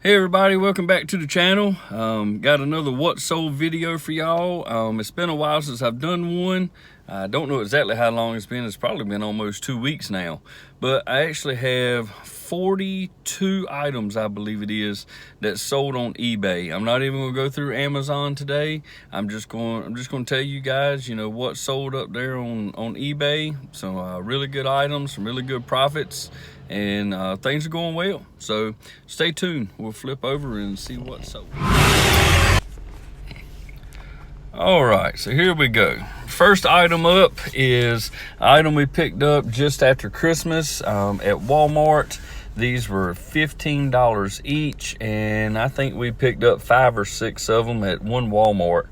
Hey everybody, welcome back to the channel. Got another what sold video for y'all. It's been a while since I've done one. I don't know exactly how long it's been. It's probably been almost 2 weeks now. But I actually have 42 items, I believe it is, that sold on eBay. I'm not even gonna go through Amazon today. I'm just going to tell you guys, what sold up there on eBay. Some really good items, some really good profits, and things are going well. So stay tuned. We'll flip over and see what's sold. All right, so here we go. First item up is an item we picked up just after Christmas at Walmart. These were $15 each, and I think we picked up 5 or 6 of them at one Walmart.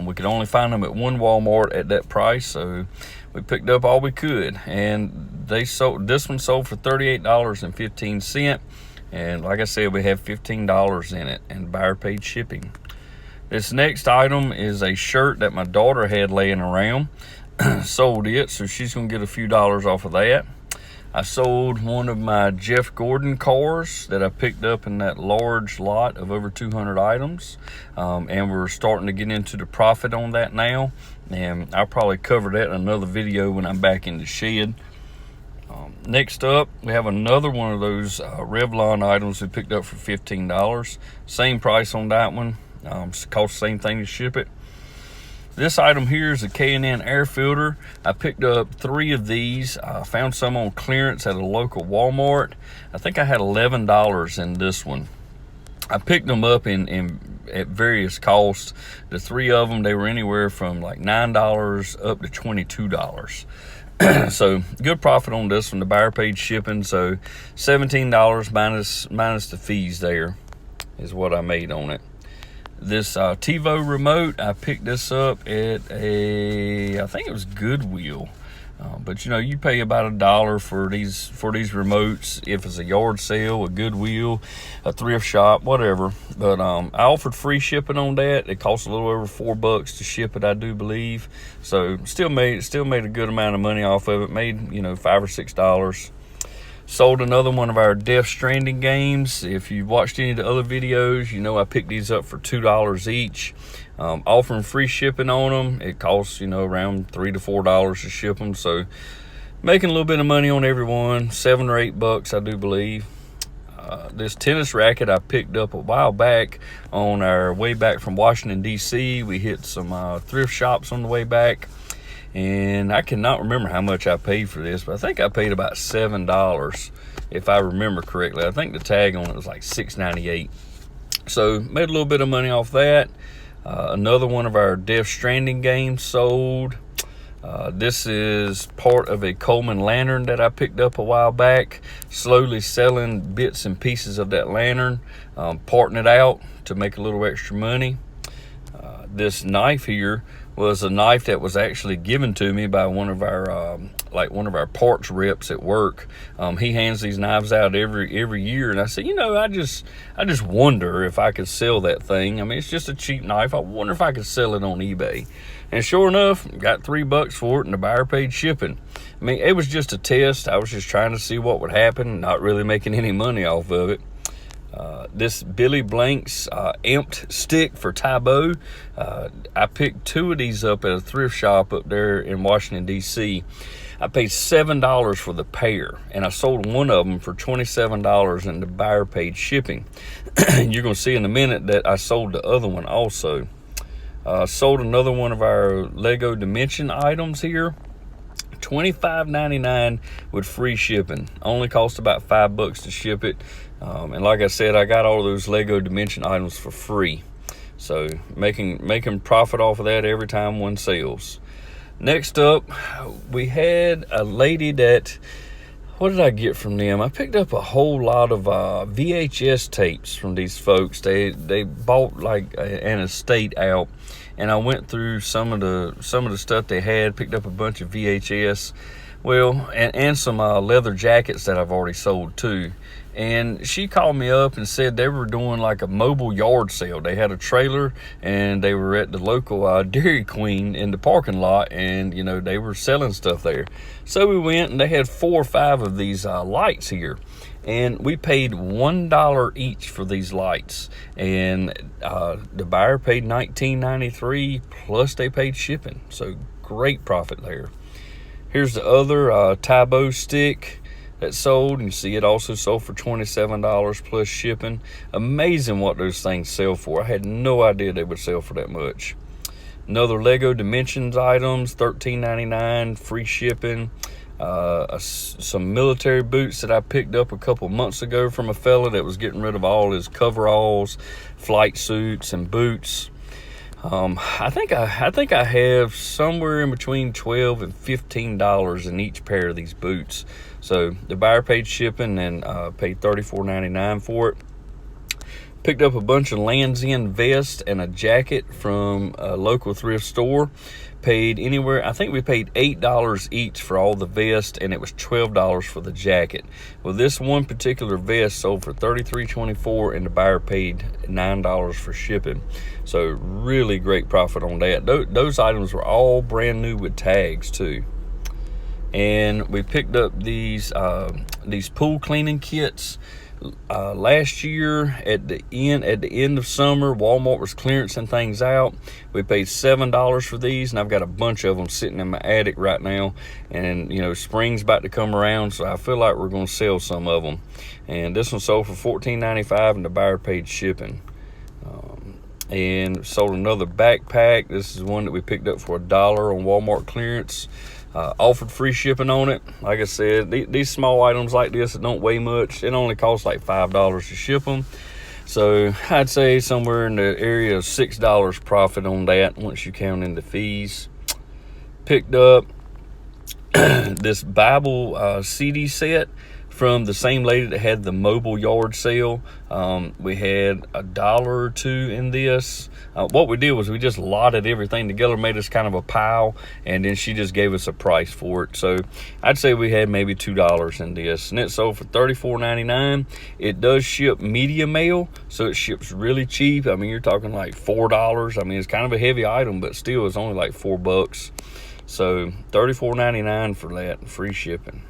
We could only find them at one Walmart at that price, so we picked up all we could. And this one sold for $38.15, and like I said, we have $15 in it, and buyer paid shipping. This next item is a shirt that my daughter had laying around. Sold it, so she's gonna get a few dollars off of that. I sold one of my Jeff Gordon cars that I picked up in that large lot of over 200 items, and we're starting to get into the profit on that now, and I'll probably cover that in another video when I'm back in the shed. Next up, we have another one of those Revlon items we picked up for $15. Same price on that one. Cost the same thing to ship it. This item here is a K&N air filter. I picked up 3 of these. I found some on clearance at a local Walmart. I think I had $11 in this one. I picked them up at various costs. The 3 of them, they were anywhere from like $9 up to $22. So good profit on this one. The buyer paid shipping, so $17 minus the fees there is what I made on it. This TiVo remote, I picked this up at I think it was Goodwill, but you pay about $1 for these remotes if it's a yard sale, a Goodwill, a thrift shop, whatever. But I offered free shipping on that. It cost a little over $4 to ship it, I do believe. So still made a good amount of money off of it. Made $5 or $6. Sold another one of our Death Stranding games. If you watched any of the other videos, I picked these up for $2 each. Offering free shipping on them. It costs, around $3 to $4 to ship them. So making a little bit of money on every one. $7 or $8, I do believe. This tennis racket I picked up a while back on our way back from Washington, D.C. We hit some thrift shops on the way back. And I cannot remember how much I paid for this, but I think I paid about $7 if I remember correctly. I think the tag on it was like $6.98. So made a little bit of money off that. Another one of our Death Stranding games sold. This is part of a Coleman lantern that I picked up a while back. Slowly selling bits and pieces of that lantern, parting it out to make a little extra money. This knife here was a knife that was actually given to me by one of our parts reps at work. He hands these knives out every year, and I said, I just wonder if I could sell that thing. I mean, it's just a cheap knife. I wonder if I could sell it on eBay. And sure enough, got $3 for it, and the buyer paid shipping. I mean, it was just a test. I was just trying to see what would happen, not really making any money off of it. This Billy Blank's amped stick for Tybo. I picked 2 of these up at a thrift shop up there in Washington, D.C. I paid $7 for the pair, and I sold one of them for $27, and the buyer paid shipping. You're going to see in a minute that I sold the other one also. Sold another one of our Lego Dimension items here. $25.99 with free shipping. Only cost about $5 to ship it. And like I said, I got all those Lego Dimension items for free. So making profit off of that every time one sells. Next up, we had a lady that, what did I get from them? I picked up a whole lot of VHS tapes from these folks. They bought like an estate out, and I went through some of the stuff they had, picked up a bunch of VHS, and some leather jackets that I've already sold too. And she called me up and said they were doing like a mobile yard sale. They had a trailer, and they were at the local Dairy Queen in the parking lot, and they were selling stuff there. So we went, and they had 4 or 5 of these lights here. And we paid $1 each for these lights, and the buyer paid $19.93 plus they paid shipping, so great profit there. Here's the other Tybo stick that sold, and you see it also sold for $27 plus shipping. Amazing what those things sell for. I had no idea they would sell for that much. Another Lego Dimensions items, $13.99, free shipping. Some military boots that I picked up a couple months ago from a fella that was getting rid of all his coveralls, flight suits, and boots. I think I have somewhere in between $12 and $15 in each pair of these boots. So the buyer paid shipping and paid $34.99 for it. Picked up a bunch of Lands End vests and a jacket from a local thrift store. Paid anywhere, I think we paid $8 each for all the vests, and it was $12 for the jacket. Well, this one particular vest sold for $33.24, and the buyer paid $9 for shipping. So really great profit on that. Those items were all brand new with tags too. And we picked up these pool cleaning kits. Last year at the end of summer, Walmart was clearancing things out. We paid $7 for these, and I've got a bunch of them sitting in my attic right now. And spring's about to come around, so I feel like we're going to sell some of them. And this one sold for $14.95, and the buyer paid shipping. And sold another backpack. This is one that we picked up for $1 on Walmart clearance. Offered free shipping on it. Like I said, these small items like this that don't weigh much, it only costs like $5 to ship them. So I'd say somewhere in the area of $6 profit on that once you count in the fees. Picked up this Bible CD set from the same lady that had the mobile yard sale. We had $1 or $2 in this. What we did was we just lotted everything together, made us kind of a pile, and then she just gave us a price for it. So I'd say we had maybe $2 in this, and it sold for $34.99. It does ship media mail, so it ships really cheap. I mean, you're talking like $4. I mean, it's kind of a heavy item, but still it's only like $4. So $34.99 for that, free shipping.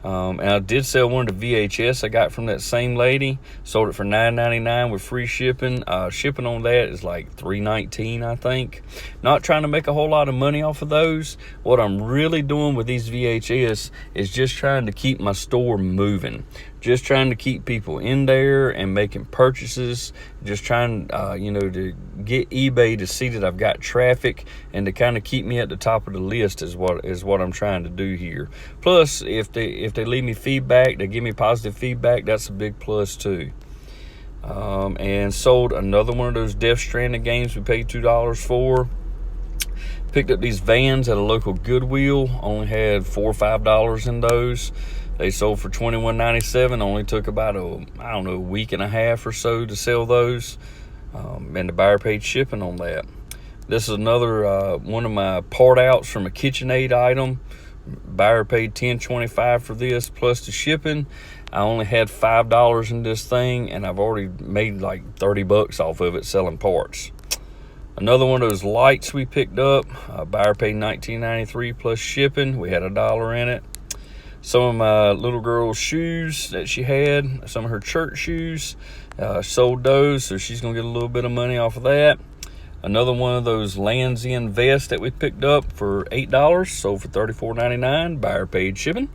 And I did sell one of the VHS I got from that same lady. Sold it for $9.99 with free shipping. Shipping on that is like $3.19, I think. Not trying to make a whole lot of money off of those. What I'm really doing with these VHS is just trying to keep my store moving. Just trying to keep people in there and making purchases. Just trying, to get eBay to see that I've got traffic and to kind of keep me at the top of the list is what I'm trying to do here. Plus, if they leave me feedback, they give me positive feedback, that's a big plus too. And sold another one of those Death Stranding games we paid $2 for. Picked up these Vans at a local Goodwill. Only had $4 or $5 in those. They sold for $21.97. Only took about a week and a half or so to sell those. And the buyer paid shipping on that. This is another one of my part outs from a KitchenAid item. Buyer paid $10.25 for this plus the shipping. I only had $5 in this thing, and I've already made like $30 off of it selling parts. Another one of those lights we picked up. Buyer paid $19.93 plus shipping. We had $1 in it. Some of my little girl's shoes that she had, some of her church shoes, sold those, so she's going to get a little bit of money off of that. Another one of those Lands End vests that we picked up for $8, sold for $34.99. Buyer paid shipping.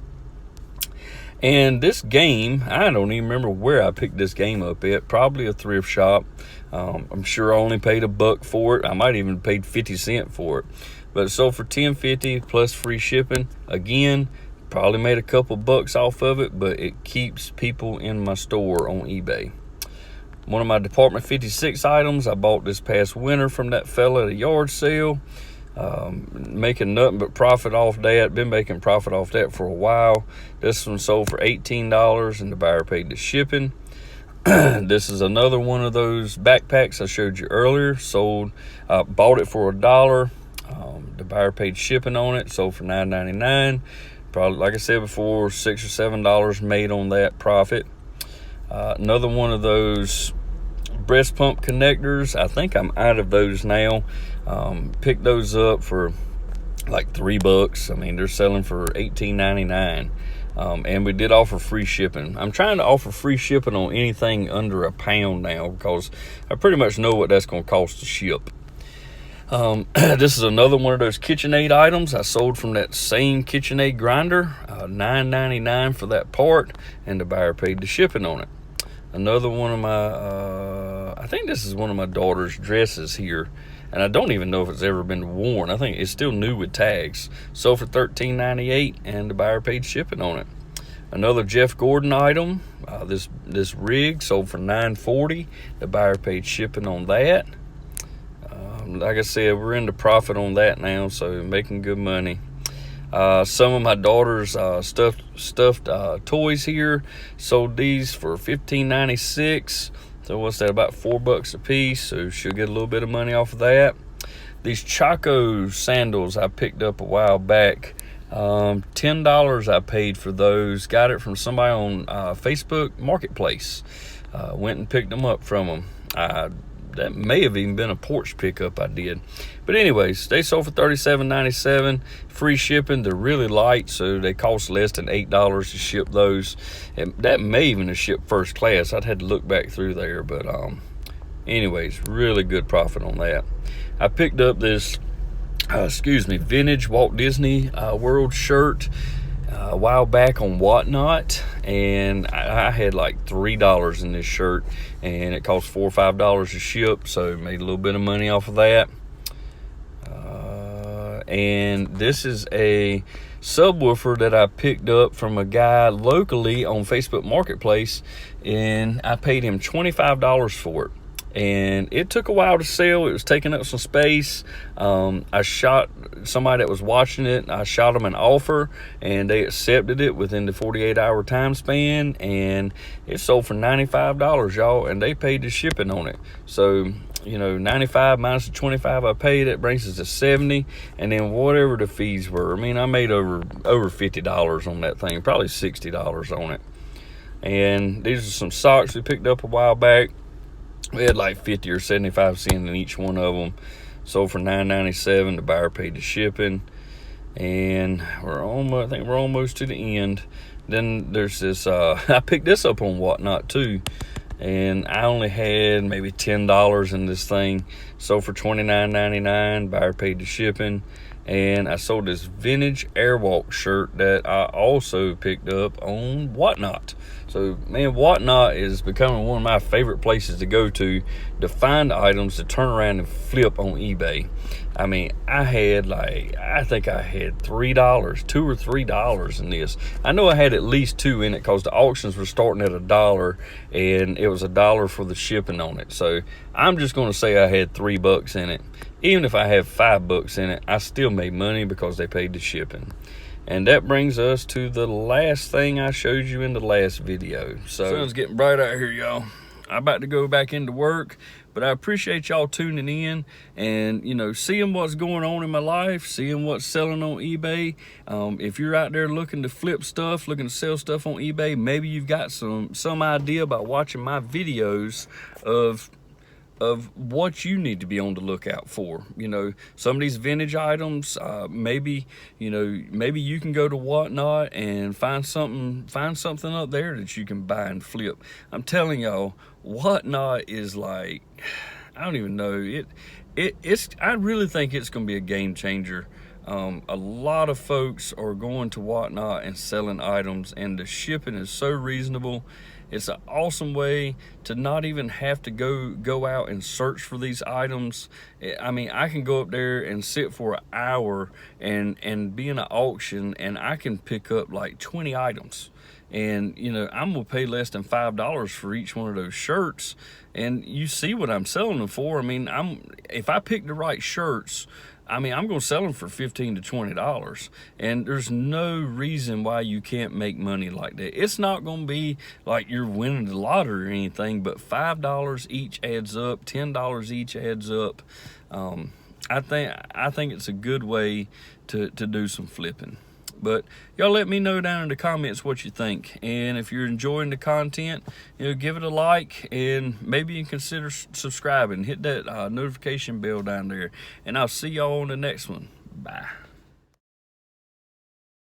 And this game, I don't even remember where I picked this game up at. Probably a thrift shop. I'm sure I only paid $1 for it. I might even paid 50 cents for it. But it sold for $10.50 plus free shipping. Again, probably made a couple bucks off of it, but it keeps people in my store on eBay. One of my Department 56 items I bought this past winter from that fella at a yard sale. Making nothing but profit off that. Been making profit off that for a while. This one sold for $18, and the buyer paid the shipping. This is another one of those backpacks I showed you earlier. Bought it for $1. The buyer paid shipping on it. Sold for $9.99. Probably, like I said before, $6 or $7 made on that profit. Another one of those breast pump connectors. I think I'm out of those now. Picked those up for like $3. I mean, they're selling for $18.99. And we did offer free shipping. I'm trying to offer free shipping on anything under a pound now, because I pretty much know what that's going to cost to ship. This is another one of those KitchenAid items I sold from that same KitchenAid grinder. $9.99 for that part, and the buyer paid the shipping on it. Another one of my, I think this is one of my daughter's dresses here, and I don't even know if it's ever been worn. I think it's still new with tags. Sold for $13.98, and the buyer paid shipping on it. Another Jeff Gordon item, this rig sold for $9.40. The buyer paid shipping on that. Like I said, we're into profit on that now, so making good money. Some of my daughter's stuffed toys here, sold these for $15.96. So what's that, about $4 a piece? So she'll get a little bit of money off of that. These Choco Sandals I picked up a while back. $10 I paid for those. Got it from somebody on Facebook Marketplace. Went and picked them up from them. That may have even been a porch pickup I did. But anyways, they sold for $37.97. Free shipping. They're really light, so they cost less than $8 to ship those. And that may even have shipped first class. I'd had to look back through there. But anyways, really good profit on that. I picked up this, vintage Walt Disney World shirt a while back on Whatnot, and I had like $3 in this shirt, and it cost $4 or $5 to ship, so made a little bit of money off of that. And this is a subwoofer that I picked up from a guy locally on Facebook Marketplace, and I paid him $25 for it. And it took a while to sell. It was taking up some space. I shot somebody that was watching it. I shot them an offer, and they accepted it within the 48-hour time span. And it sold for $95, y'all, and they paid the shipping on it. So, you know, 95 minus the 25 I paid, it brings us to 70. And then whatever the fees were, I mean, I made over $50 on that thing, probably $60 on it. And these are some socks we picked up a while back. We had like 50 or 75 cents in each one of them. Sold for $9.97. The buyer paid the shipping. And I think we're almost to the end. Then there's this, I picked this up on Whatnot too. And I only had maybe $10 in this thing. Sold for $29.99. Buyer paid the shipping. And I sold this vintage Airwalk shirt that I also picked up on Whatnot. So, man, Whatnot is becoming one of my favorite places to go to find items to turn around and flip on eBay. I mean, I think I had $2 or $3 in this. I know I had at least $2 in it because the auctions were starting at $1, and it was $1 for the shipping on it. So I'm just going to say I had $3 in it. Even if I have $5 in it, I still made money because they paid the shipping. And that brings us to the last thing I showed you in the last video. So, sun's getting bright out here, y'all. I'm about to go back into work, but I appreciate y'all tuning in and, you know, seeing what's going on in my life, seeing what's selling on eBay. If you're out there looking to flip stuff, looking to sell stuff on eBay, maybe you've got some idea about watching my videos of what you need to be on the lookout for. You know, some of these vintage items, maybe you can go to Whatnot and find something up there that you can buy and flip. I'm telling y'all, Whatnot is like, I don't even know, I really think it's gonna be a game changer. A lot of folks are going to Whatnot and selling items, and the shipping is so reasonable. It's an awesome way to not even have to go out and search for these items. I mean, I can go up there and sit for an hour and be in an auction, and I can pick up like 20 items. And, you know, I'm gonna pay less than $5 for each one of those shirts. And you see what I'm selling them for. I mean, if I pick the right shirts, I mean, I'm going to sell them for $15 to $20, and there's no reason why you can't make money like that. It's not going to be like you're winning the lottery or anything, but $5 each adds up, $10 each adds up. I think it's a good way to do some flipping. But y'all let me know down in the comments what you think. And if you're enjoying the content, you know, give it a like, and maybe you can consider subscribing. Hit that notification bell down there. And I'll see y'all on the next one. Bye.